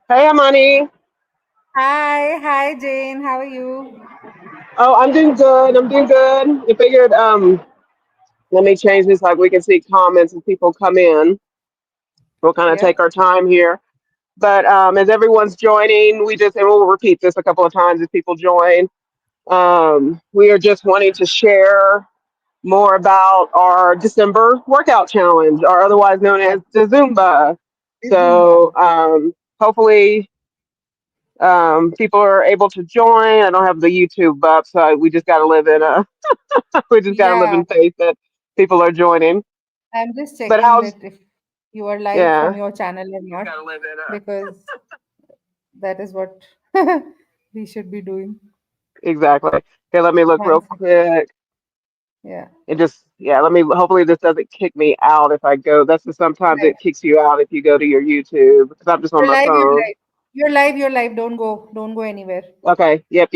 Hey, Amani. Hi Jane, how are you? Oh, I'm doing good. I'm doing good. I figured, let me change this like we can see comments as people come in. We'll kind of take Yep. our time here. But as everyone's joining, and we'll repeat this a couple of times as people join. We are just wanting to share more about our December workout challenge, or otherwise known Yeah. as DeZumba. Zumba. So hopefully people are able to join. I don't have the YouTube up, so we just got to live in a we just got to live Yeah, in faith that people are joining. I'm just But checking how's that if you are live from yeah, your channel or not, because that is what we should be doing. exactly. Okay, let me look One real sec. quick. Yeah. It just let me hopefully this doesn't kick me out if I go. That's just sometimes Right. it kicks you out if you go to your YouTube because I'm just on You're my live, you're phone. live. You're live, you're live. Don't go. Don't go anywhere. Okay. Yep.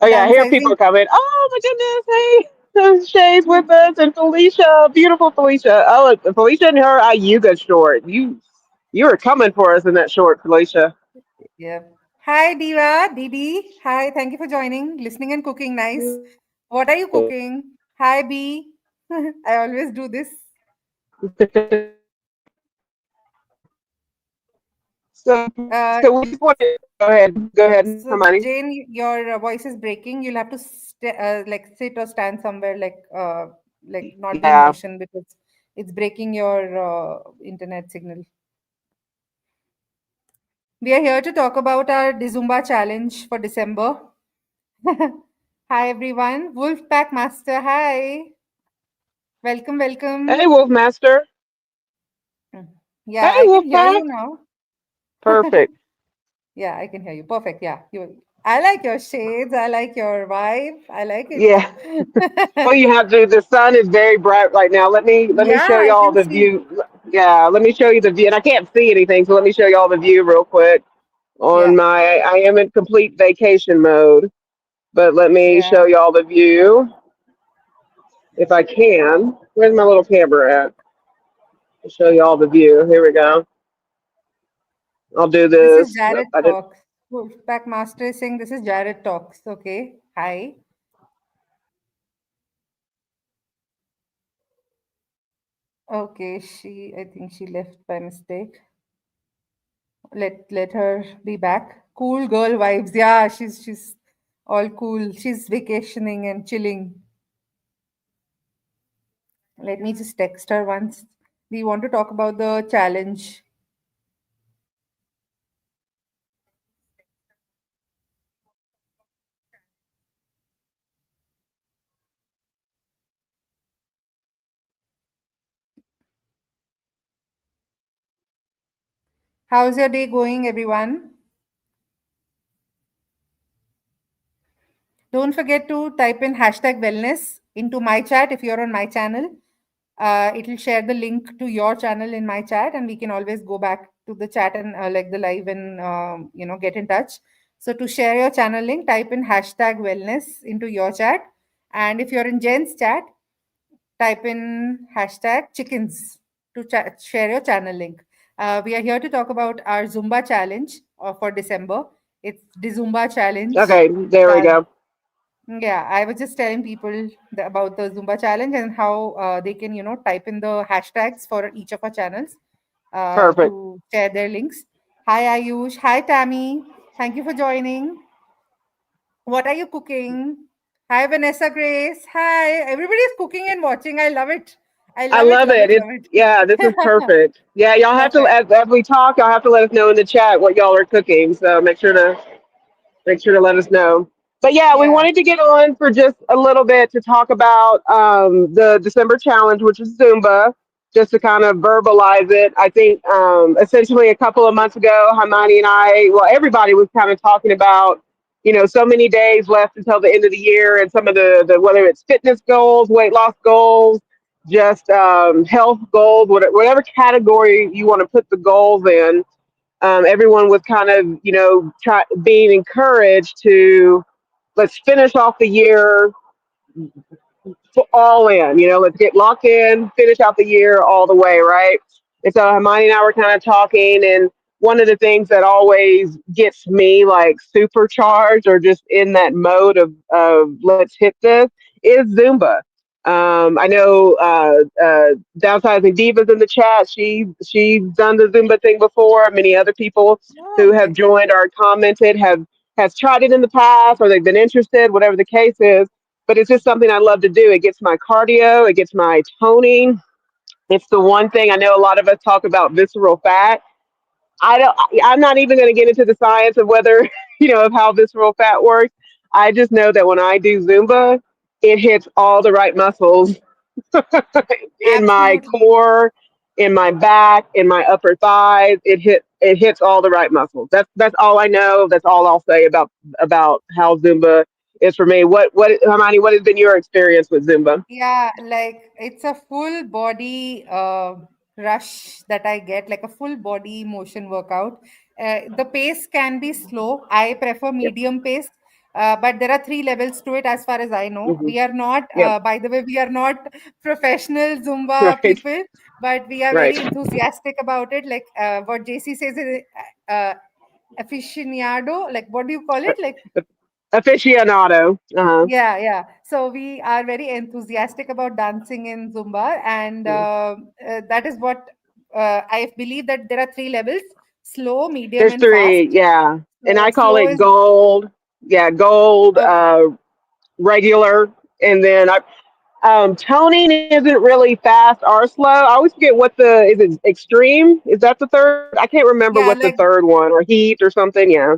Oh yeah, I hear people Downsizing. coming. Oh my goodness, hey, Shay's with us and Felicia, beautiful Felicia. Oh, Felicia and her Ayuga short. You were coming for us in that short, Felicia. Yep. Hi Diva, Didi. Hi, thank you for joining. Listening and cooking, nice. What are you cooking? Hi B. I always do this. Uh, So we just want to go ahead, so Hermione. Jane, your voice is breaking. You'll have to like sit or stand somewhere, like not be in Yeah. motion because it's breaking your internet signal. We are here to talk about our DeZumba challenge for December. Hi everyone, Wolfpack Master. Hi, welcome, Hey, welcome. Wolfmaster. Mm. Hey, Yeah, I can hear Wolfpack. you now. Perfect. Yeah, I can hear you. Perfect. Yeah, you. I like your shades. I like your vibe. I like it. Yeah. Well, you have to. The sun is very bright right now. Let me Yeah, show I y'all can the see. view. Yeah, let me show you the view, and I can't see anything, so let me show y'all the view real quick. On Yeah, my, I am in complete vacation mode, but let me yeah. show y'all the view if I can. Where's my little camera at? I'll show y'all the view. Here we go. I'll do This is this. Nope, Jared I didn't. Talks. Wolfpack Master is saying this is Jared Talks. Okay. Hi. Okay, I think she left by mistake. Let her be back. Cool girl vibes. Yeah, she's all cool. She's vacationing and chilling. Let me just text her once. We want to talk about the challenge. How's your day going, everyone? Don't forget to type in hashtag wellness into my chat if you're on my channel. It'll share the link to your channel in my chat, and we can always go back to the chat and like the live and get in touch. So to share your channel link, type in hashtag wellness into your chat, and if you're in Jen's chat, type in hashtag chickens to share your channel link. We are here to talk about our Zumba challenge for December. It's the Zumba challenge. Okay, there we Uh, go. yeah, I was just telling people about the Zumba challenge and how they can, type in the hashtags for each of our channels Perfect. to share their links. Hi, Ayush. Hi, Tammy. Thank you for joining. What are you cooking? Hi, Vanessa Grace. Hi. Everybody's cooking and watching. I love it. I I love it, love love it. it, It's love yeah, this is it. perfect. Yeah, y'all have to Perfect. as we talk, y'all have to let us know in the chat what y'all are cooking. So make sure to let us know. But yeah, we Yeah. wanted to get on for just a little bit to talk about the December challenge, which is Zumba, just to kind of verbalize it. I think essentially a couple of months ago, Hermione and I, well, everybody was kind of talking about, so many days left until the end of the year and some of the whether it's fitness goals, weight loss goals, just health goals, whatever category you want to put the goals in. Everyone was kind of, being encouraged to let's finish off the year all in. Let's get locked in, finish out the year all the way, right? And so Hermione and I were kind of talking, and one of the things that always gets me like supercharged or just in that mode of let's hit this is Zumba. I know Downsizing Divas in the chat. She's done the Zumba thing before. Many other people Oh, who have okay. joined or commented have has tried it in the past or they've been interested, whatever the case is. But it's just something I love to do. It gets my cardio, it gets my toning. It's the one thing I know a lot of us talk about visceral fat. I don't. I'm not even going to get into the science of whether of how visceral fat works. I just know that when I do Zumba, it hits all the right muscles in my Absolutely. core, in my back, in my upper thighs. It hits all the right muscles. That's all I know. That's all I'll say about how Zumba is for me. What Hermione? What has been your experience with Zumba? Yeah, like it's a full body rush that I get, like a full body motion workout. The pace can be slow. I prefer Yep. medium pace, but there are three levels to it as far as I know. Hmm. We are not, Yep. by the way, we are not professional Zumba Right. people, but we are Right. very enthusiastic about it. Like what JC says is aficionado. Like, what do you call it? Like, Aficionado. Uh-huh. yeah, yeah. So we are very enthusiastic about dancing in Zumba, and Yeah. that is what I believe that there are three levels: slow, medium, There's and fast. three, yeah. And So I call slow it is gold. Yeah, gold, okay. regular. And then toning isn't really fast or slow. I always forget what the is it extreme? Is that the third? I can't remember what Yeah, the third one or heat or something. Yeah.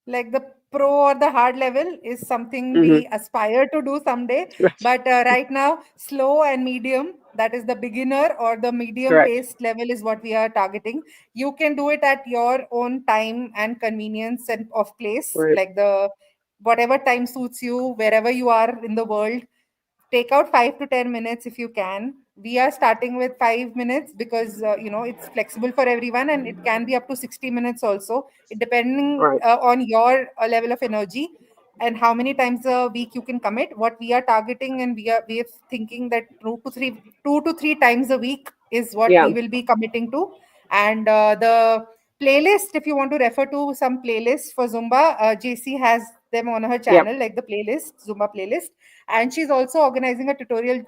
like the pro or the hard level is something Hmm. we aspire to do someday. Right. But right now, slow and medium, that is the beginner or the medium Correct. paced level, is what we are targeting. You can do it at your own time and convenience and of place, Right. like the whatever time suits you, wherever you are in the world. Take out 5 to 10 minutes if you can. We are starting with 5 minutes because it's flexible for everyone, and it can be up to 60 minutes also, it depending Right. on your level of energy and how many times a week you can commit. What we are targeting, and we are thinking that 2 to 3 times a week is what Yeah. we will be committing to. And the playlist, if you want to refer to some playlists for Zumba, JC has them on her Yep. channel, like the playlist, Zumba playlist. And she's also organizing a tutorial.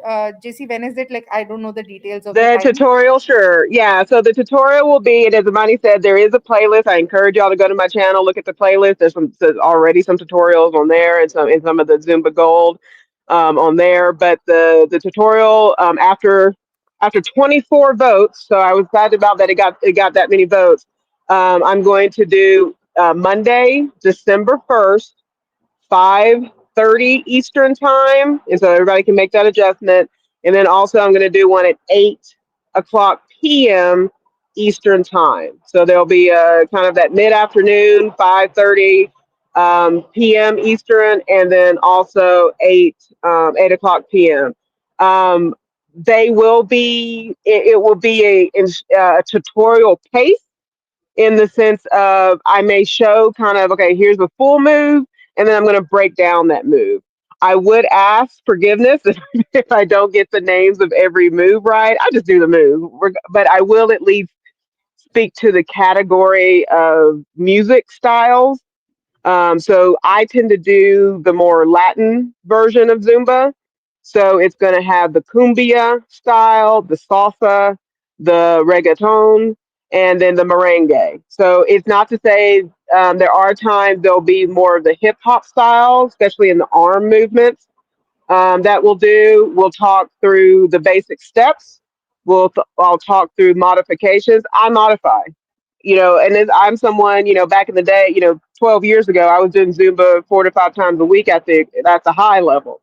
JC, when is it? Like, I don't know the details of the The time. tutorial, sure. Yeah. So the tutorial will be, and as Amani said, there is a playlist. I encourage y'all to go to my channel, look at the playlist. There's already some tutorials on there and some of the Zumba Gold on there. But the tutorial after 24 votes, so I was glad about that it got that many votes. I'm going to do Monday, December 1st, 5:30 Eastern time, and so everybody can make that adjustment. And then also I'm going to do one at 8 o'clock p.m. Eastern time. So there'll be a kind of that mid afternoon, 5:30 p.m. Eastern, and then also 8 o'clock p.m. Um, they will be it will be a tutorial pace in the sense of I may show kind of, okay, here's the full move, and then I'm going to break down that move. I would ask forgiveness if I don't get the names of every move right. I just do the move, but I will at least speak to the category of music styles. So I tend to do the more Latin version of Zumba. So it's going to have the cumbia style, the salsa, the reggaeton, and then the merengue. So it's not to say there are times there'll be more of the hip hop style, especially in the arm movements that we'll do. We'll talk through the basic steps. I'll talk through modifications. I modify, and then I'm someone, back in the day, 12 years ago, I was doing Zumba 4 to 5 times a week at the high level.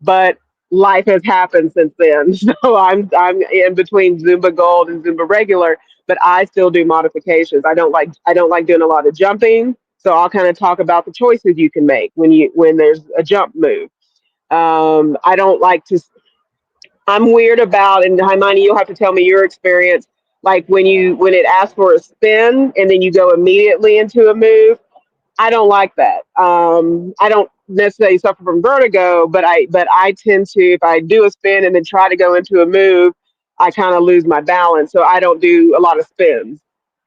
But life has happened since then. So I'm in between Zumba Gold and Zumba regular, but I still do modifications. I don't like doing a lot of jumping. So I'll kind of talk about the choices you can make when there's a jump move. I don't like to. I'm weird about, and Haimani, you'll have to tell me your experience. Like when it asks for a spin and then you go immediately into a move. I don't like that. I don't necessarily suffer from vertigo, but I tend to, if I do a spin and then try to go into a move, I kind of lose my balance. So I don't do a lot of spins.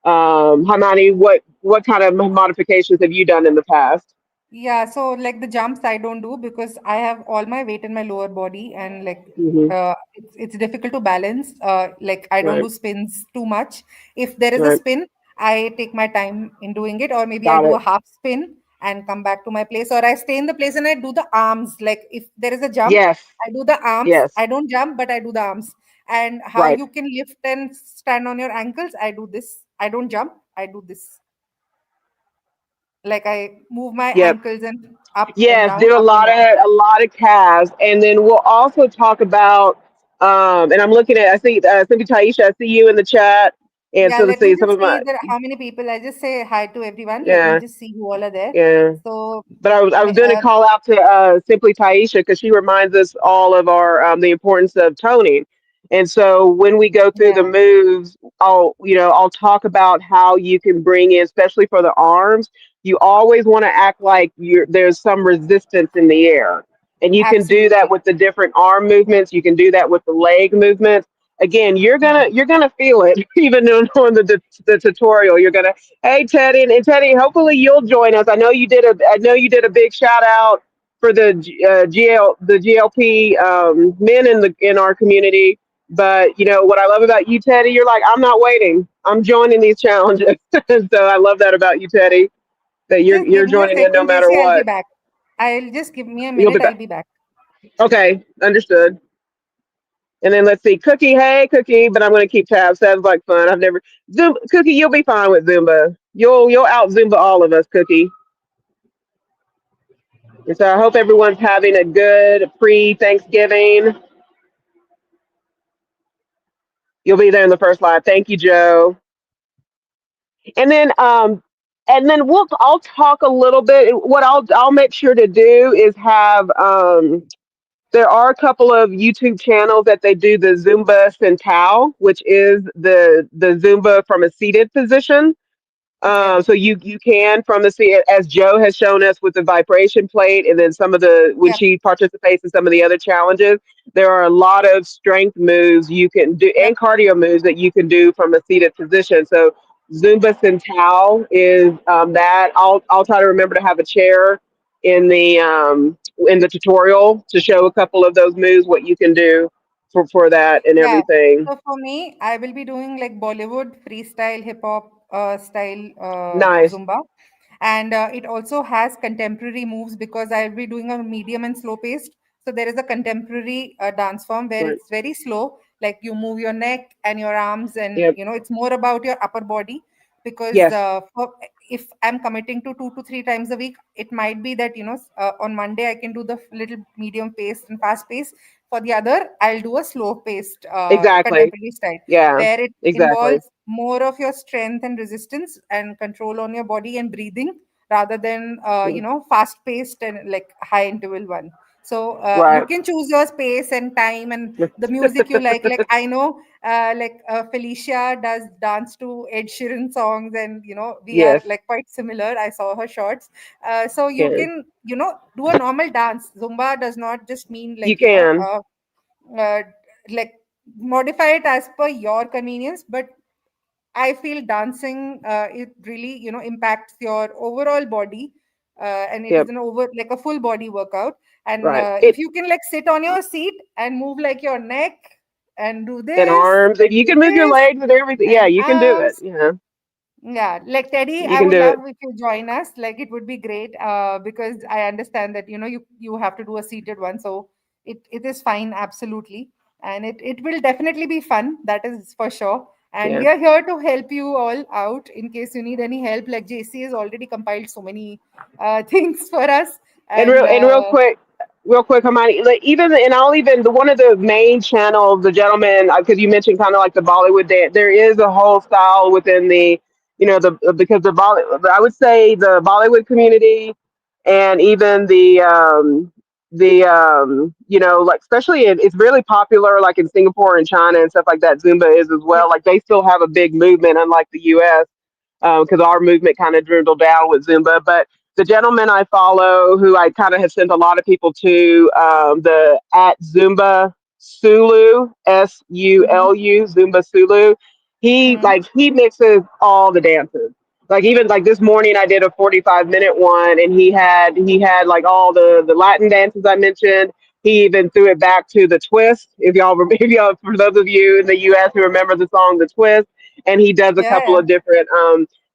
Hermione, what kind of modifications have you done in the past? Yeah, so like the jumps I don't do because I have all my weight in my lower body, and like Hmm. it's difficult to balance. Like I don't Right, do spins too much. If there is a right, spin, I take my time in doing it, or maybe I got do a it. half spin and come back to my place, or I stay in the place and I do the arms. Like if there is a jump, Yes, I do the arms. yes, I don't jump, but I do the arms. And how right. you can lift and stand on your ankles, I do this. I don't jump, I do this. Like I move my Yep. ankles and up and Yes, down, do up and down. a lot of calves, and then we'll also talk about. And I'm looking at. I see. Cindy Taisha. I see you in the chat, and Yeah, so let's let me see some just of see my. that how many people. I just say hi to everyone. Let me Yeah, just see who all are there. yeah. So, But I was ma- going to uh, call out to simply Taisha because she reminds us all of our the importance of toning. And so when we go through the yeah, moves, I'll talk about how you can bring in, especially for the arms. You always want to act like there's some resistance in the air, and you can do that absolutely. with the different arm movements. You can do that with the leg movements. Again, Mhm. you're gonna feel it even on the tutorial. You're gonna Hey Teddy and Teddy, hopefully you'll join us. I know you did a big shout out for the the GLP men in our community. But you know what I love about you, Teddy, you're like, I'm not waiting. I'm joining these challenges. So I love that about you, Teddy, that Just you're give me a joining in no second, matter JC. I'll be what. back. I'll just give me a You'll be minute. I'll back. be back. Okay, understood. And then let's see, Cookie. Hey, Cookie, but I'm gonna keep tabs. Sounds like fun. I've never Cookie. You'll be fine with Zumba. You'll out Zumba all of us, Cookie. And so I hope everyone's having a good pre Thanksgiving. You'll be there in the first live. Thank you, Joe. And then I'll talk a little bit. What I'll make sure to do is have there are a couple of YouTube channels that they do the Zumba Centao, which is the Zumba from a seated position. Yeah, So you can from the sea, as Joe has shown us with the vibration plate, and then some of the when yeah, she participates in some of the other challenges, there are a lot of strength moves you can do yep. and cardio moves that you can do from a seated position. So Zumba Centao is that. I'll try to remember to have a chair in the tutorial to show a couple of those moves, what you can do for that and Yeah. everything. So for me, I will be doing like Bollywood freestyle hip hop style Nice, Zumba. And it also has contemporary moves because I'll be doing a medium and slow paced. So there is a contemporary dance form where right? it's very slow, like you move your neck and your arms, and Yep. it's more about your upper body. Because Yes. if I'm committing to 2 to 3 times a week, it might be that on Monday I can do the little medium pace and fast pace. For the other, I'll do a slow paced Exactly. contemporary style Yeah. where it Exactly. involves more of your strength and resistance and control on your body and breathing rather than Mm. fast paced and like high interval one. So you Right. can choose your space and time and the music you like I know Felicia does dance to Ed Sheeran songs, and we are Yes. like quite similar. I saw her shorts. So you Can can do a normal dance. Zumba does not just mean you like can? uh, like modify it as per your convenience, but I feel dancing it really impacts your overall body, and it is Yep. an over like a full body workout. And Right. if It you can like sit on your seat and move like your neck and do and this arms. If and you do can move your this legs and everything, yeah, and you can do it. arms. Yeah, Yeah, like Teddy, you I can would do love it. if you join us. Like it would be great because I understand that you have to do a seated one, so it is fine, absolutely, and it will definitely be fun. That is for sure. And Yeah. we are here to help you all out in case you need any help. Like JC has already compiled so many things for us, and And real quick, Hermione. Like even and I'll even the one of the main channels, the gentleman, because you mentioned kind of like the Bollywood dance. There is a whole style within the, the because the Bolly, I would say the Bollywood community, and even like especially it's really popular like in Singapore and China and stuff like that. Zumba is as yep, well. Like they still have a big movement, unlike the U.S. Because our movement kind of dwindled down with Zumba. But the gentleman I follow, who I kind of have sent a lot of people to, the at Zumba Sulu, hmm Sulu, Zumba Sulu. He Mm-hmm. like he mixes all the dances. Like even like this morning I did a 45-minute one and he had like all the Latin dances I mentioned. He even threw it back to the twist. If y'all for those of you in the US who remember the song The Twist, and he does a Yeah, couple yeah, of different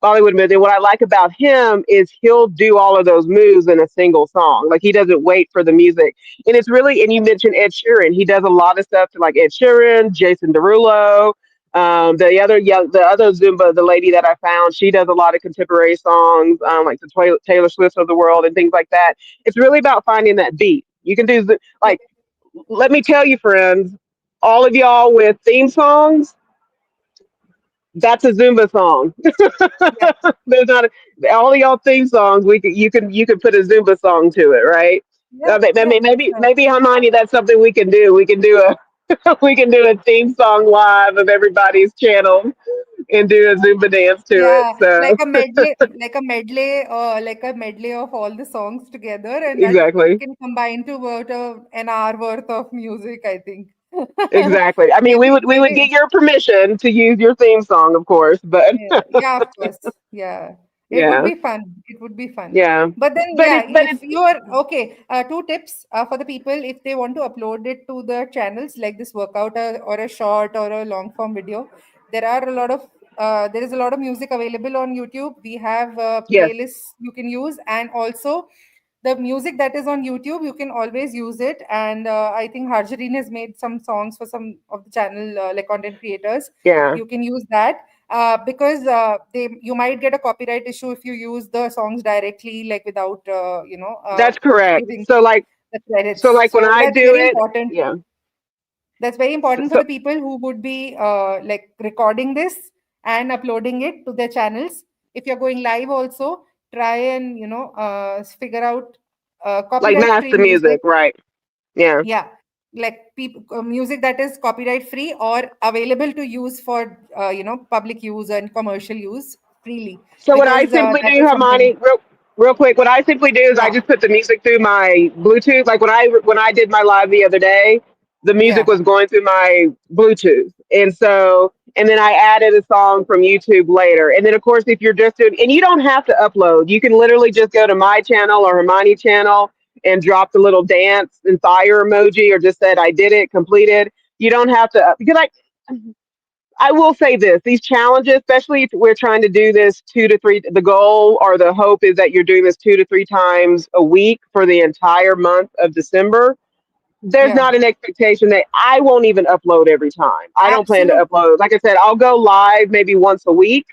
Bollywood moves. And what I like about him is he'll do all of those moves in a single song. Like he doesn't wait for the music. And it's really, and you mentioned Ed Sheeran. He does a lot of stuff to like Ed Sheeran, Jason Derulo. The other Zumba, the lady that I found, she does a lot of contemporary songs, like the Taylor Swift of the world and things like that. It's really about finding that beat. You can do yeah, like, let me tell you, friends, all of y'all with theme songs, that's a Zumba song. yeah, There's not all of y'all theme songs. You can put a Zumba song to it, right? yeah, I yeah. mean, Sure. maybe Hermione, that's something we can do. We can do a we can do a theme song live of everybody's channel and do a Zumba dance to it. Yeah, So like a medley of all the songs together, and that exactly, can combine to about an hour worth of music, I think. exactly. I mean, we would Maybe get your permission to use your theme song, of course, but yeah, yeah, of course. Yeah. It would yeah, be fun. It would be fun. yeah. But then, But yeah, it, but if it, you are okay, two tips for the people if they want to upload it to the channels like this workout or a short or a long form video, there is a lot of music available on YouTube. We have yes, playlists you can use, and also the music that is on YouTube, you can always use it. And I think Harjareen has made some songs for some of the channel like content creators. yeah, You can use that because they you might get a copyright issue if you use the songs directly, like without that's correct. giving the So credits. like when So I that's do very it, important. yeah. That's very So, important for so the people who would be like recording this and uploading it to their channels. If you're going live, also try and figure out like copyright free master music. music, right? Yeah. Yeah, like music that is copyright free or available to use for public use and commercial use freely, So what I because simply that do, is something. Hermione, real quick, what I simply do is I Yeah, just put the music through my Bluetooth. Like when I did my live the other day, the music yeah, was going through my Bluetooth, and then I added a song from YouTube later. And then of course, if you're just doing, and you don't have to upload, you can literally just go to my channel or Hermione channel and drop the little dance and fire emoji, or just said I did it, completed. You don't have to because I will say this: these challenges, especially if we're trying to do this 2 to 3, the goal or the hope is that you're doing this 2 to 3 times a week for the entire month of December. There's yeah, not an expectation that I won't even upload every time. I don't plan to absolutely. upload. Like I said, I'll go live maybe once a week.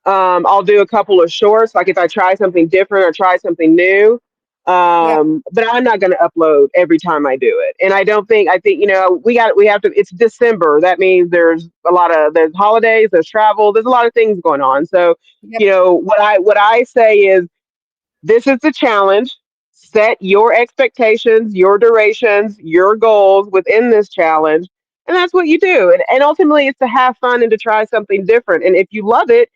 I'll do a couple of shorts, like if I try something different or try something new. Yeah, But I'm not going to upload every time I do it. And I think, we have to, it's December. That means there's holidays, there's travel, there's a lot of things going on. So, yep, what I say is this is the challenge. Set your expectations, your durations, your goals within this challenge. And that's what you do. And ultimately, it's to have fun and to try something different. And if you love it,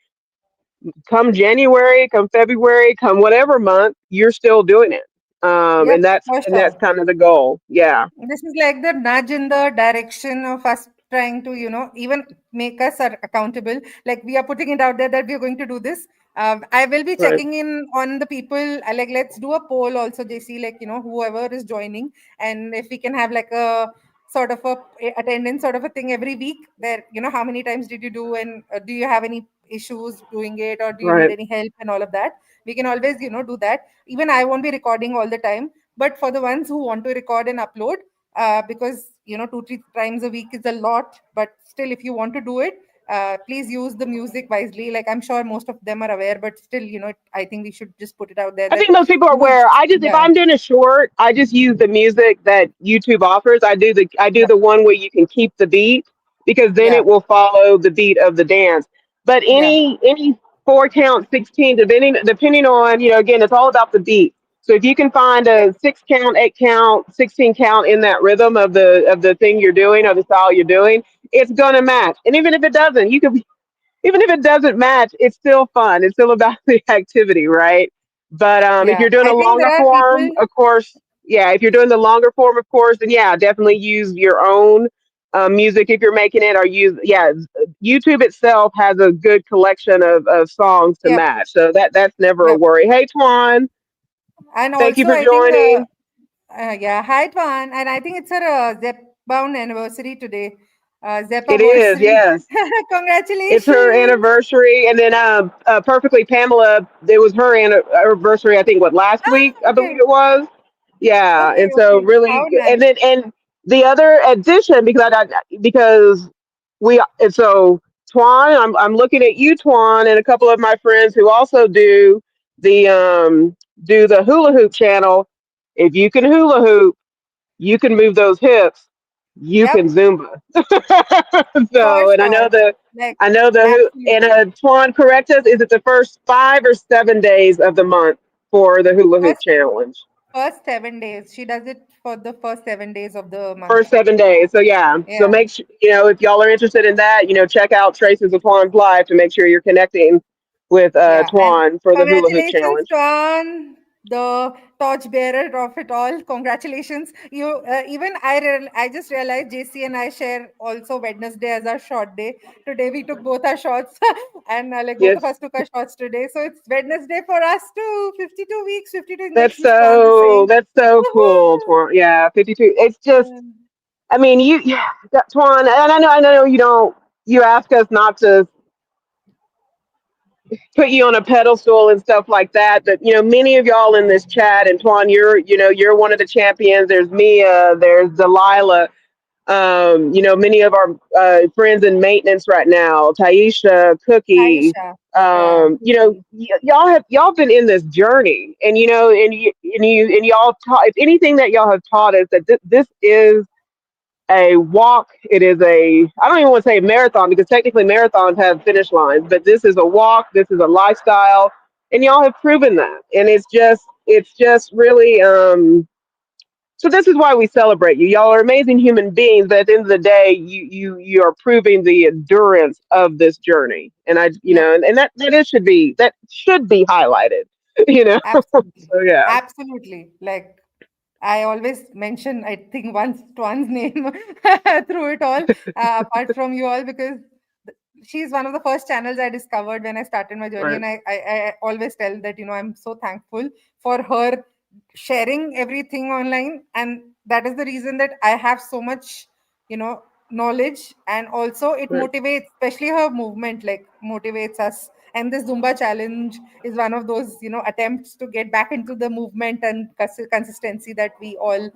come January, come February, come whatever month, you're still doing it. yep, And that's for and that's sure. kind of the goal. Yeah. This is like the nudge in the direction of us trying to, even make us accountable. Like we are putting it out there that we are going to do this. I will be Right. checking in on the people. Like, let's do a poll also, JC, like, whoever is joining. And if we can have like a sort of a attendance sort of a thing every week, there, how many times did you do, and do you have any issues doing it, or do you need Right. any help and all of that? We can always, do that. Even I won't be recording all the time, but for the ones who want to record and upload, because 2 3 times a week is a lot, but still if you want to do it, please use the music wisely. Like I'm sure most of them are aware, but still, I think we should just put it out there I that think most people are use. aware. If Yeah, I'm doing a short, I just use the music that YouTube offers. I do yeah, the one where you can keep the beat because then yeah, it will follow the beat of the dance. But yeah, any 4 count, 16, depending on, again, it's all about the beat. So if you can find yeah, a 6 count, 8 count, 16 count in that rhythm of the thing you're doing or the style you're doing, it's gonna match. And even if it doesn't, even if it doesn't match, it's still fun. It's still about the activity, right? But if yeah. you're doing I a think longer there are form, people. of course, yeah. If you're doing the longer form, of course, then yeah, definitely use your own. music if you're making it, or use, yeah, YouTube itself has a good collection of songs to Yep, match, so that's never a yep. worry. Hey Twan, And thank you also, for I think, joining. yeah, hi, Twan. And I think it's her Zep bound anniversary today. Zep It is, anniversary. yes. It's her Congratulations. anniversary, and then perfectly Pamela. It was her anniversary. I think what, last week, Ah, I believe okay. it was. Yeah, Okay, and so okay. really, How nice. and then and the other addition, because we, and so Twan, I'm looking at you, Twan, and a couple of my friends who also the do the hula hoop channel. If you can hula hoop, you can move those hips, you can Yep, Zumba. for So, and sure. Like, I know and absolutely. Twan, correct us. Is it the first 5 or 7 days of the month for the hula hoop First, challenge? first 7 days. She does it for the first 7 days of the month. First 7 days. So yeah. So Yeah. make sure, if y'all are interested in that, check out Traces of Twan's live to make sure you're connecting with Yeah, and Twan for the hula hoop congratulations, challenge. Tuan, the torchbearer of it all. Congratulations! You even I just realized JC and I share also Wednesday as our short day. Today we took both our shots, and like both of Yes. us took our shots today. So it's Wednesday for us too. 52 weeks. 52 makes That's me Tuan the so same. that's so cool, Woohoo! Twan. Yeah, 52. It's just, Yeah. I mean, yeah, Twan, and I know you don't. You ask us not to put you on a pedestal and stuff like that. But many of y'all in this chat, and Twan, you're one of the champions. There's Mia, there's Delilah. Many of our friends in maintenance right now, Taisha, Cookie. Aisha. Yeah. Cookie. Y'all been in this journey, and y'all taught. If anything that y'all have taught us, that this is a walk. It is a, I don't even want to say marathon, because technically marathons have finish lines, but this is a walk. This is a lifestyle, and y'all have proven that. And it's just really, so this is why we celebrate you. Y'all are amazing human beings, but at the end of the day, you are proving the endurance of this journey. And Yep. that should be highlighted. you know. Absolutely. So yeah, Absolutely. Like I always mention, I think, one's name through it all, apart from you all, because she's one of the first channels I discovered when I started my journey, right, and I always tell that I'm so thankful for her sharing everything online, and that is the reason that I have so much, knowledge, and also it right, motivates, especially her movement, like motivates us. And this Zumba challenge is one of those attempts to get back into the movement and consistency that right. we all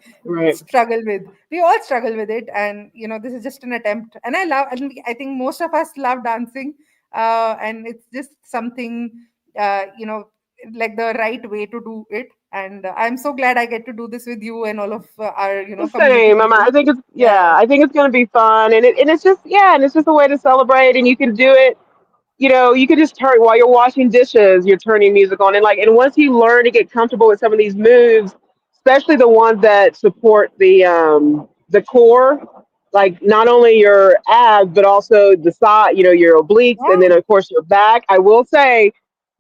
struggle with it, and this is just an attempt, and I think most of us love dancing, and it's just something, like the right way to do it, and I'm so glad I get to do this with you and all of our community Same. people. I think it's, Yeah, yeah. I think it's going to be fun, and it's just, yeah, and it's just a way to celebrate, and you can do it. You can just turn while you're washing dishes. You're turning music on, and once you learn to get comfortable with some of these moves, especially the ones that support the core, like not only your abs but also the side, your obliques, and then yeah, of course your back. I will say,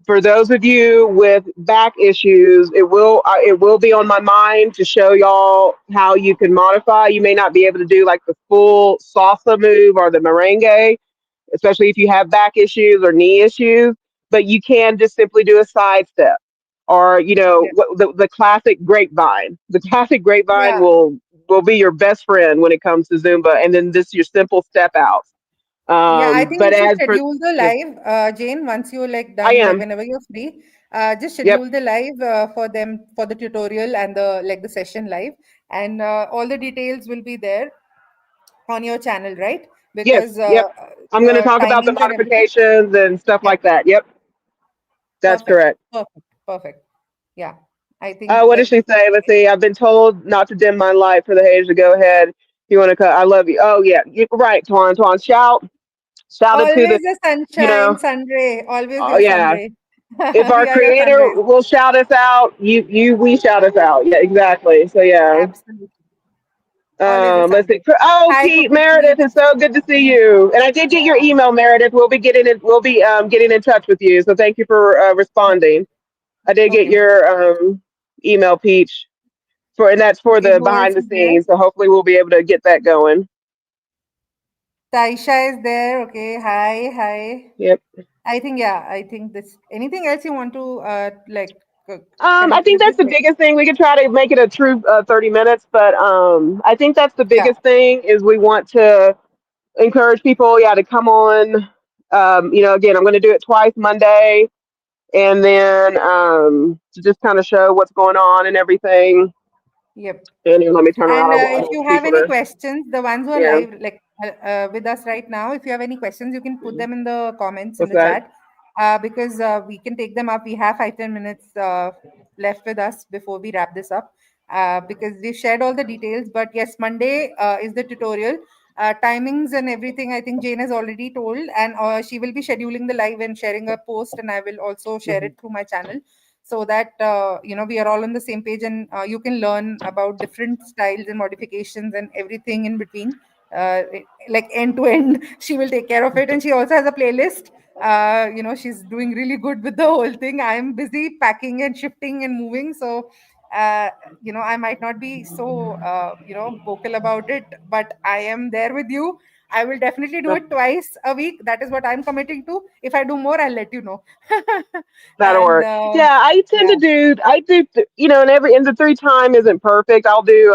for those of you with back issues, it will be on my mind to show y'all how you can modify. You may not be able to do like the full salsa move or the merengue, especially if you have back issues or knee issues, but you can just simply do a side step, or yeah, the classic grapevine. The classic grapevine yeah. will be your best friend when it comes to Zumba, and then this your simple step outs. Yeah, I think But you should as for, schedule the yes, live, Jane, once you're like I done, like am. whenever you're free. Just Yep. schedule the live for them for the tutorial and the session live, and all the details will be there on your channel, right? Yes. Because Yep. I'm going to the talk about the timings and everything. modifications and stuff Yeah, like that. Yep. That's perfect, correct. perfect, perfect. Yeah, I think What does like she say? Let's see. I've been told not to dim my light for the haters to go ahead. If you want to cut, I love you. Oh yeah, you're right, Twan. Twan, shout it to the, always a you sunshine, know, sun ray, always oh your sun yeah. ray. If our We are your sun creator rays. will shout us out, we shout us out. Yeah, exactly. So yeah. Absolutely, always a Let's sun see. ray. Oh, Hi, Pete Cookie Meredith, Pete. it's so good to see you. And I did get your Yeah. email, Meredith. We'll be getting in touch with you. So thank you for Okay. responding. I did get Okay. your email, Peach, and that's for Okay. the Who else behind the is there? scenes. So hopefully we'll be able to get that going. Taisha is there. Okay. Hi. Hi. Yep. I think, yeah, I think this. Anything else you want to I connect think with that's this? the Like, biggest thing. We could try to make it a true 30 minutes, but I think that's the yeah. biggest thing is we want to encourage people, yeah, to come on. Again, I'm going to do it twice Monday, and then to just kind of show what's going on and everything. Yep. And let me turn around. And I if don't you want have people any to, questions, the ones who are yeah. live, with us right now, if you have any questions, you can put them in the comments in What's the that? chat, because we can take them up. We have 5 10 minutes left with us before we wrap this up, because we've shared all the details. But yes, Monday is the tutorial. Timings and everything, I think Jane has already told, and she will be scheduling the live and sharing a post, and I will also share Mhm. it through my channel so that we are all on the same page, and you can learn about different styles and modifications and everything in between, like end to end. She will take care of it, and she also has a playlist. She's doing really good with the whole thing. I am busy packing and shifting and moving, so uh, I might not be so vocal about it, but I am there with you. I will definitely do it twice a week. That is what I'm committing to. If I do more, I'll let you know. That'll And work. Yeah, I tend yeah, to do. And the three time isn't perfect. I'll do.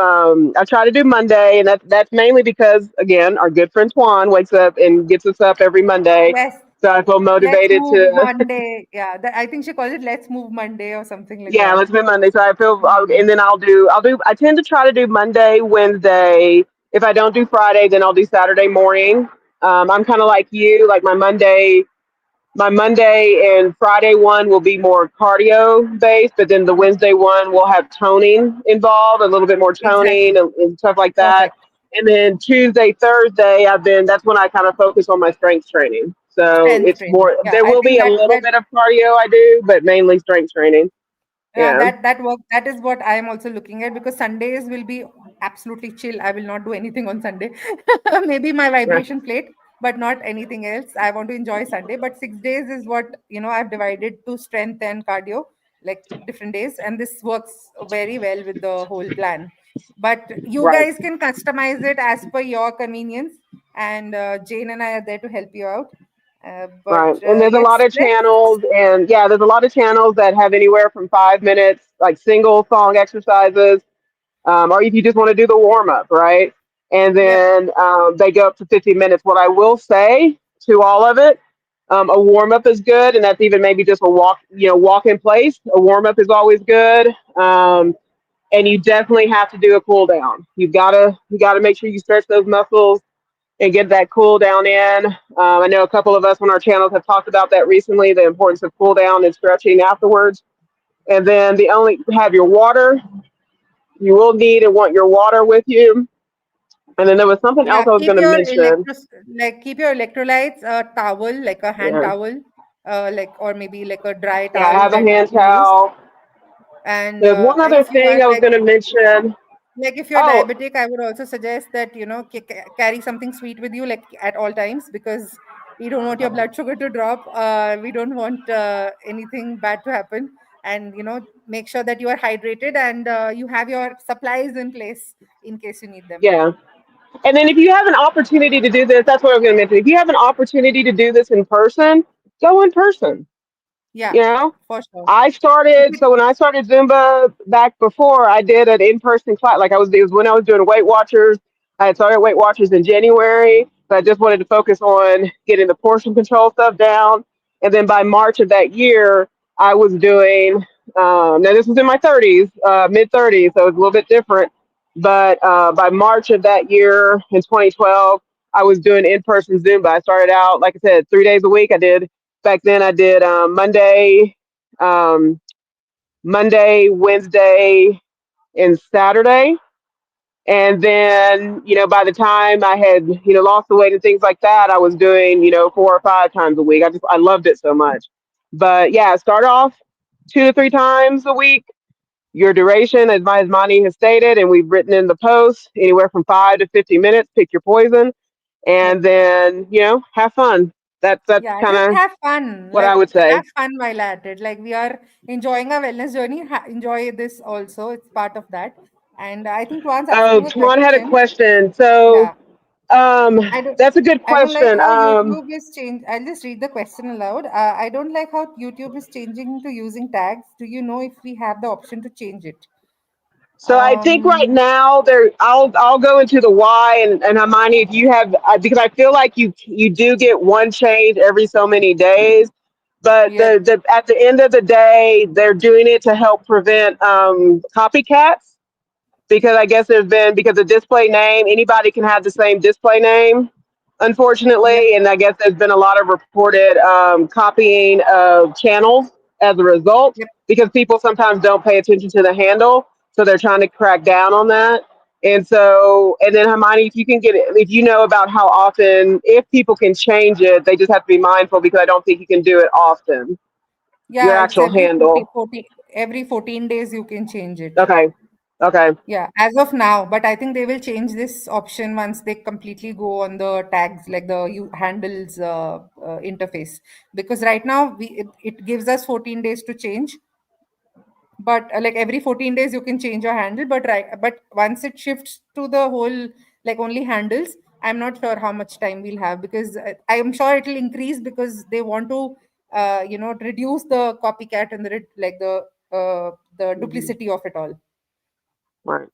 I try to do Monday, and that's mainly because again, our good friend Twan wakes up and gets us up every Monday, yes, so I feel let's motivated move to. Monday. Yeah, I think she calls it Let's Move Monday or something like Yeah, that. let's do Monday. So I feel, Hmm. and then I'll do. I tend to try to do Monday, Wednesday. If I don't do Friday, then I'll do Saturday morning. I'm kind of like you. Like my Monday and Friday one will be more cardio based, but then the Wednesday one will have toning involved, a little bit more toning Exactly. and stuff like that. Perfect. And then Tuesday, Thursday, that's when I kind of focus on my strength training. So Strength it's training. more, Yeah, there I will be think a that little that bit of cardio I do, but mainly strength training. Yeah. that work, that is what I am also looking at, because Sundays will be absolutely chill. I will not do anything on Sunday. Maybe my Yeah. vibration plate, but not anything else. I want to enjoy Sunday. But 6 days is what I've divided to strength and cardio, like different days, and this works very well with the whole plan. But you Right. guys can customize it as per your convenience, and Jane and I are there to help you out. But Right. And there's a lot of let's channels, and yeah, there's a lot of channels that have anywhere from 5 minutes, like single song exercises, or if you just want to do the warm up, right? And yep. then they go up to 50 minutes. What I will say to all of it, a warm up is good, and that's even maybe just a walk, walk in place. A warm up is always good, and you definitely have to do a cool down. You gotta make sure you stretch those muscles and get that cool down in. I know a couple of us on our channels have talked about that recently, the importance of cool down and stretching afterwards. And then have your water. You will need and want your water with you. And then there was something Yeah, else I was going to mention. keep your electrolytes, a towel, like a hand Yeah, towel, or maybe like a dry yeah, I towel have a that you hand can use. towel. And There's one other if you are thing I was going to mention. if you're Oh, diabetic, I would also suggest that carry something sweet with you, like at all times, because we don't want your blood sugar to drop. We don't want anything bad to happen, and make sure that you are hydrated, and you have your supplies in place in case you need them. yeah. And then if you have an opportunity to do this, that's what I was going to mention. If you have an opportunity to do this in person, go in person. Yeah, You know, for sure. I If started, it, so when I started Zumba back before, I did an in-person class. It was when I was doing Weight Watchers. I had started Weight Watchers in January, but I just wanted to focus on getting the portion control stuff down. And then by March of that year, I was doing, now this was in my 30s, mid 30s, so it was a little bit different. But by March of that year in 2012, I was doing in-person Zumba. I started out, like I said, 3 days a week. Back then I did um, Monday, Wednesday, and Saturday. And then, by the time I had, lost the weight and things like that, I was doing, 4 or 5 times a week. I loved it so much. But yeah, start off 2 to 3 times a week. Your duration, as Mani has stated, and we've written in the post, anywhere from 5 to 50 minutes. Pick your poison, and yep. then have fun. That's Yeah, kind just of have fun. what I Like, would have say. fun while at it. Like, we are enjoying our wellness journey. Enjoy this also. It's part of that. And I think Tuan's Oh, asking a Tuan had a question. question. So Yeah. Um, I don't that's a good I don't like question. how YouTube is change. I'll just read the question aloud. I don't like how YouTube is changing to using tags. Do you know if we have the option to change it? So I think right Um, now there, I'll go into the why and Hermione, if you have, because I feel like you do get one change every so many days, but yep, the at the end of the day, they're doing it to help prevent copycats, because I guess there's been, because the display name, anybody can have the same display name, yep, unfortunately, and I guess there's been a lot of reported copying of channels as a result, yep. because people sometimes don't pay attention to the handle, so they're trying to crack down on that. And so, and then Hermione, if you can get it, if you know about how often, if people can change it, they just have to be mindful, because I don't think you can do it often. Your Yeah, it's actual every handle. 14 days you can change it. Okay. Okay. Yeah, as of now, but I think they will change this option once they completely go on the tags, like the handles interface. Because right now it gives us 14 days to change, but like every 14 days you can change your handle. But once it shifts to the whole like only handles, I'm not sure how much time we'll have, because I am sure it'll increase because they want to reduce the copycat and the Hmm. duplicity of it all. Right.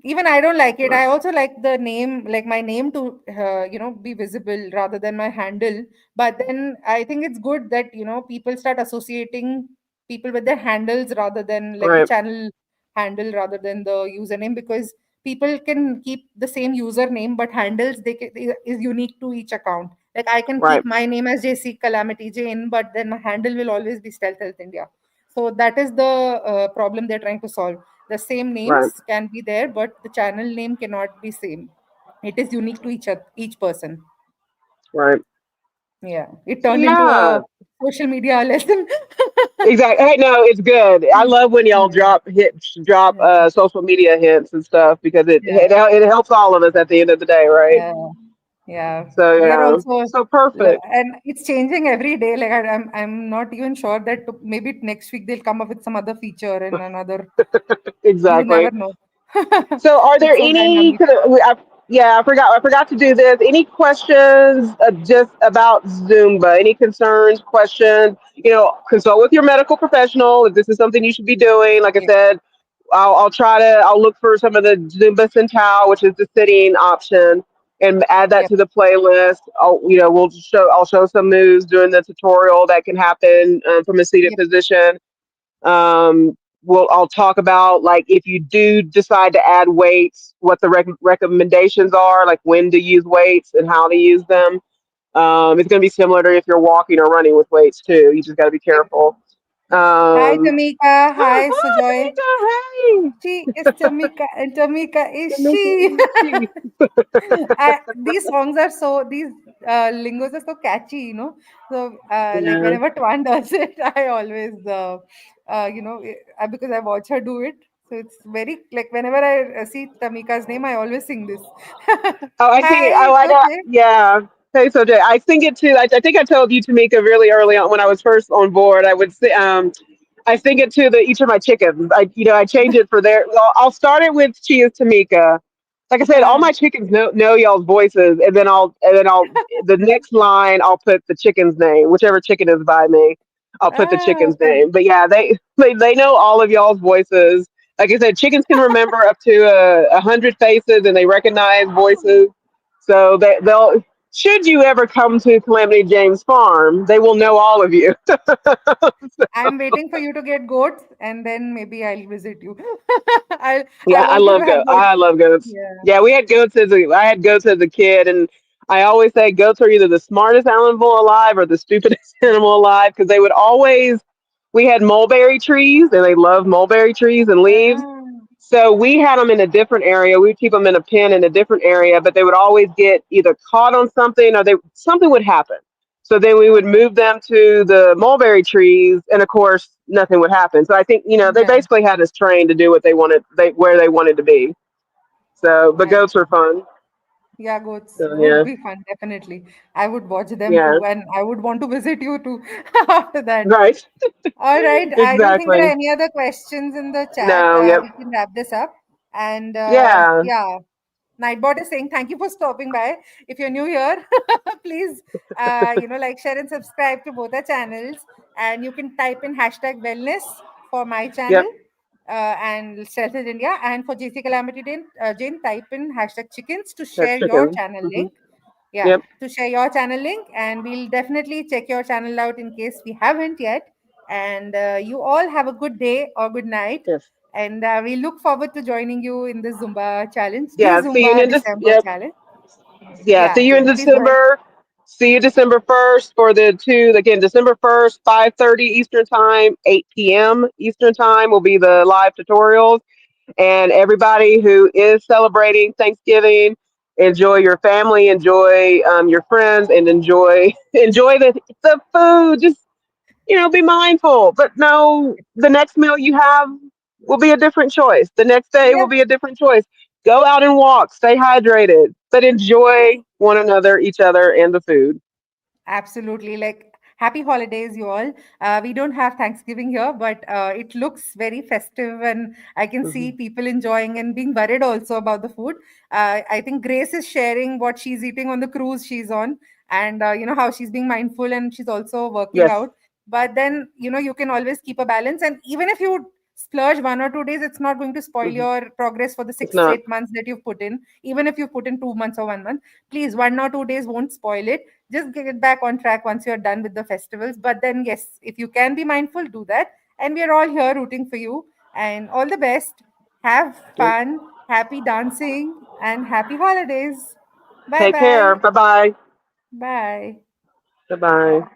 Even I don't like it. Right. I also like the name, like my name to be visible rather than my handle. But then I think it's good that people start associating people with their handles rather than like the Right. channel handle rather than the username, because people can keep the same username, but handles is unique to each account. Like I can Right. keep my name as JC Calamity Jane, but then my handle will always be Stealth Health India. So that is the problem they're trying to solve. The same Right. names can be there, but the channel name cannot be same. It is unique to each person. Right. Yeah, it So turned into a yeah, social media lesson. exactly. Hey, no, it's good. I love when y'all Yeah, drop yeah, social media hints and stuff, because yeah, it helps all of us at the end of the day, right? yeah, yeah. So We are yeah, also, so perfect. and it's changing every day. Like I'm not even sure that maybe next week they'll come up with some other feature and another. You never Exactly. know. So are there It's so any? dynamic. Yeah, I forgot to do this. Any questions just about Zumba? Any concerns, questions? Consult with your medical professional if this is something you should be doing. Like I Yeah, said, I'll look for some of the Zumba Centao, which is the sitting option, and add that yep, to the playlist. I'll show some moves during the tutorial that can happen from a seated yep, position. I'll talk about, like, if you do decide to add weights, what the recommendations are, like when to use weights and how to use them. It's going to be similar to if you're walking or running with weights too. You just got to be yep. careful. Hi, Um, Tamika. oh, Hi, hi, Sujoy. Tamika. She is Tamika, and Tamika Hey, is Tamika she. is she. These songs are so, these lingos are so catchy. So, like, Yeah. whenever Twan does it, I always, because I watch her do it. So it's very, like, whenever I see Tamika's name, I always sing this. Oh, I think. Hi, Oh, I got. okay. Yeah. Hey, so Jay, I sing it too. I think I told you, Tamika, really early on when I was first on board. I would say, I sing it to each of my chickens. I change it for their. I'll start it with "She is Tamika." Like I said, all my chickens know y'all's voices, and then I'll the next line I'll put the chicken's name, whichever chicken is by me. I'll put the chicken's Okay. name. But yeah, they know all of y'all's voices. Like I said, chickens can remember up to 100 faces, and they recognize voices. So they'll. Should you ever come to Calamity James Farm, they will know all of you. I'm waiting for you to get goats, and then maybe I'll visit you. I Yeah, want you to have goats. I love goats. Yeah. Yeah, I had goats as a kid, and I always say goats are either the smartest animal alive or the stupidest animal alive, because they would always. We had mulberry trees, and they love mulberry trees and leaves. Ah, So we had them in a different area. We'd keep them in a pen in a different area, but they would always get either caught on something, or something would happen. So then we would okay. move them to the mulberry trees, and of course nothing would happen. So I think they Yeah. basically had us trained to do what they wanted, where they wanted to be. So, but I goats were fun. Yeah, goats So would yeah, be fun, definitely. I would watch them yeah, too, and I would want to visit you too after that. right, All right. I don't think there are exactly. any other questions in the chat. No, yep, We can wrap this up. And yeah. yeah, Nightbot is saying thank you for stopping by. If you're new here, please, like, share and subscribe to both our channels. And you can type in hashtag wellness for my channel, Yep. and Stealth India. And for JC Calamity Jane, type in hashtag chickens to That's share your chicken. channel Hmm. link. Yeah, Yep. to share your channel link, and we'll definitely check your channel out in case we haven't yet. And you all have a good day or good night. Yes. And we look forward to joining you in the Zumba challenge, the Yeah. See you Zumba in this. December Yep. challenge. Yeah. Yeah, See you in Jane, please go ahead. December. See you December 1st for the two. Again, December 1st, 5:30 Eastern Time, 8 p.m. Eastern Time will be the live tutorials. And everybody who is celebrating Thanksgiving, enjoy your family, enjoy your friends, and enjoy enjoy the food. Just be mindful, but know the next meal you have will be a different choice. The next day will Yeah. be a different choice. Go out and walk, stay hydrated, but enjoy one another, each other, and the food. Absolutely. Like, happy holidays, you all. We don't have Thanksgiving here, but it looks very festive, and I can see Hmm. people enjoying and being worried also about the food. I think Grace is sharing what she's eating on the cruise she's on, and how she's being mindful and she's also working Yes. out. But then, you can always keep a balance, and even if you splurge 1 or 2 days, it's not going to spoil Hmm. your progress for the It's six, not. 8 months that you've put in. Even if you've put in 2 months or 1 month, please, 1 or 2 days won't spoil it. Just get back on track once you're done with the festivals. But then, yes, if you can be mindful, do that. And we are all here rooting for you. And all the best. Have Yep. fun, happy dancing, and happy holidays. Bye Take care. bye. Bye bye. Bye. Bye bye.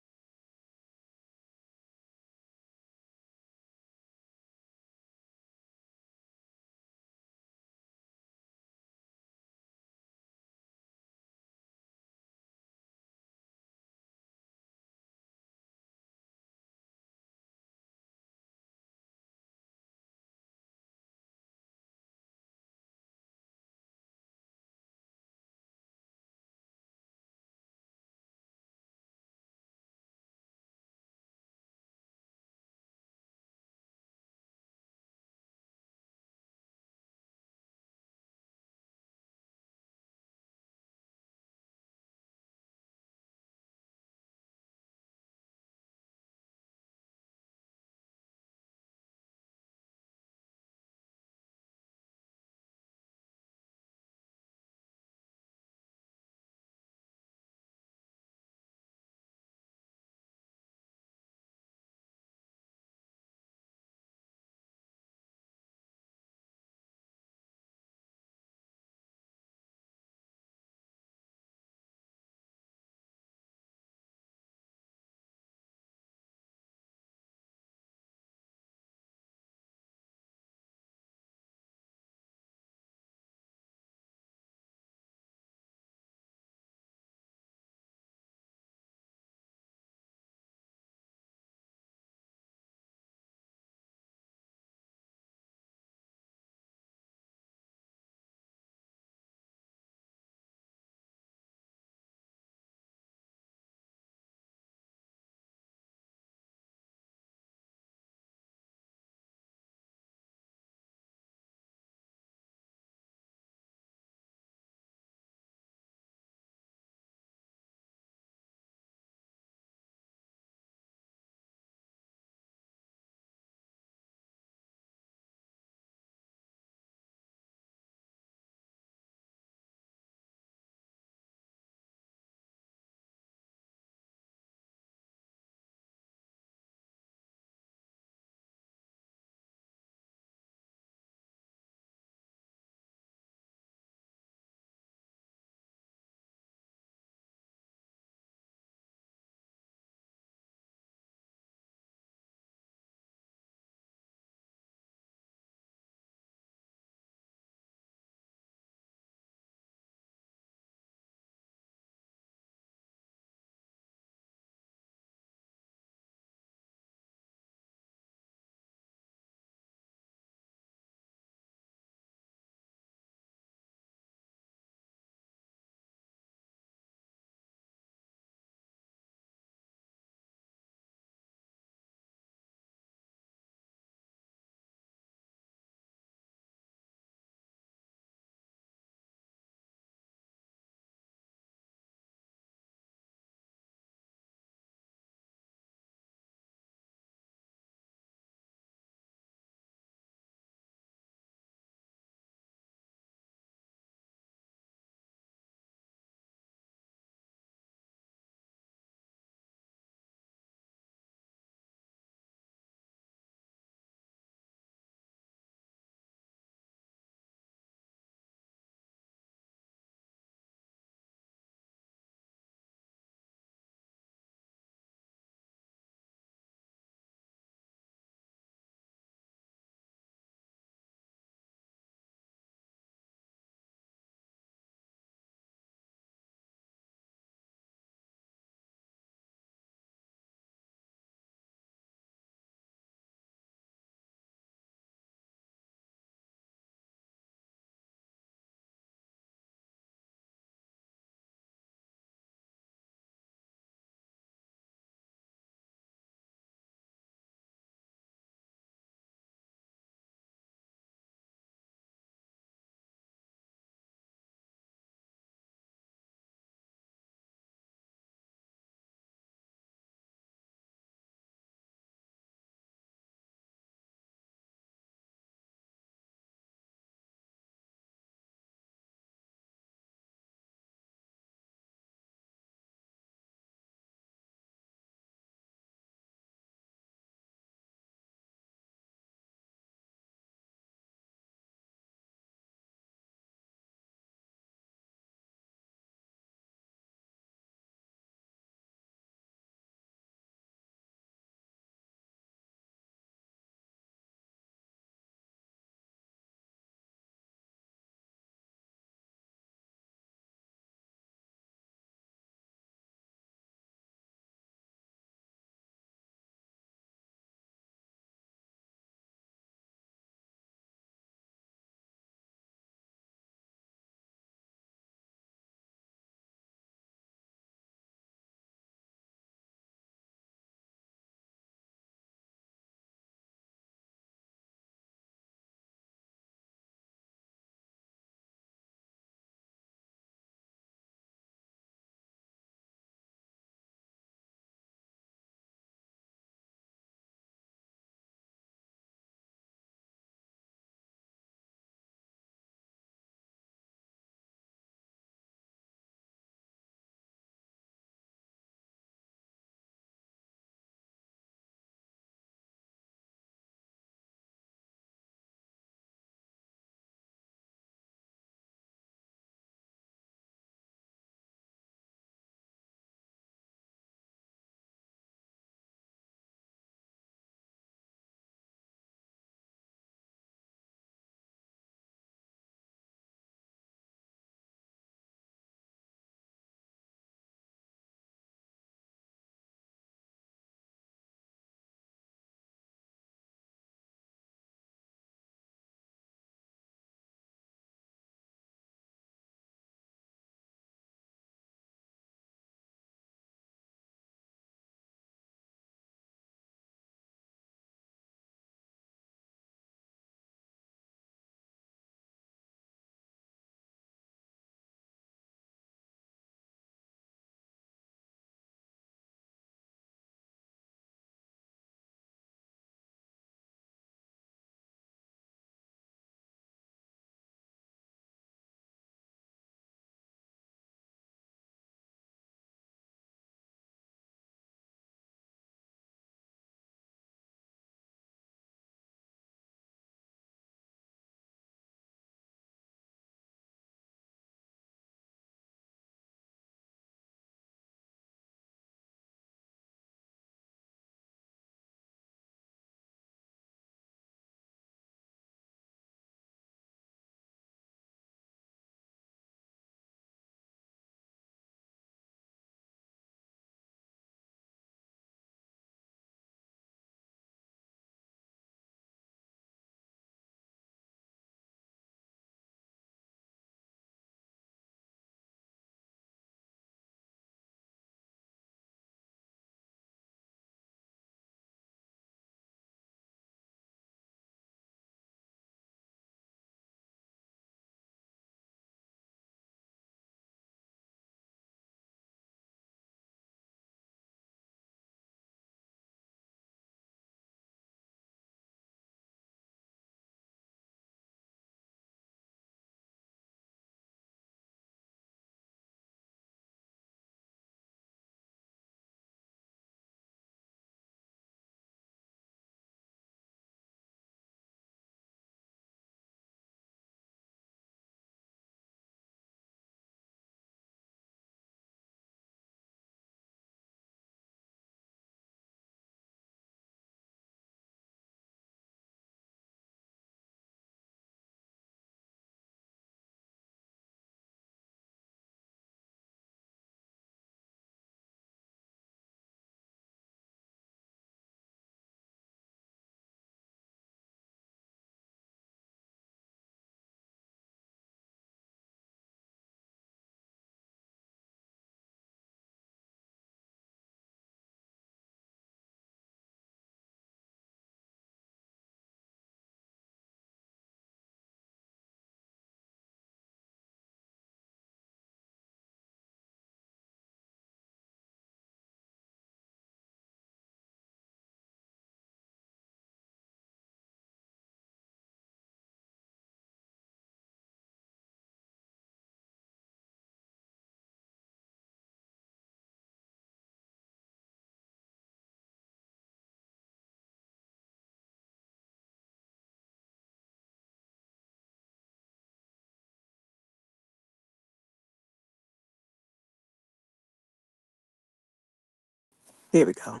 Here we go.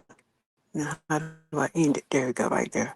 Now, how do I end it? There we go, right there.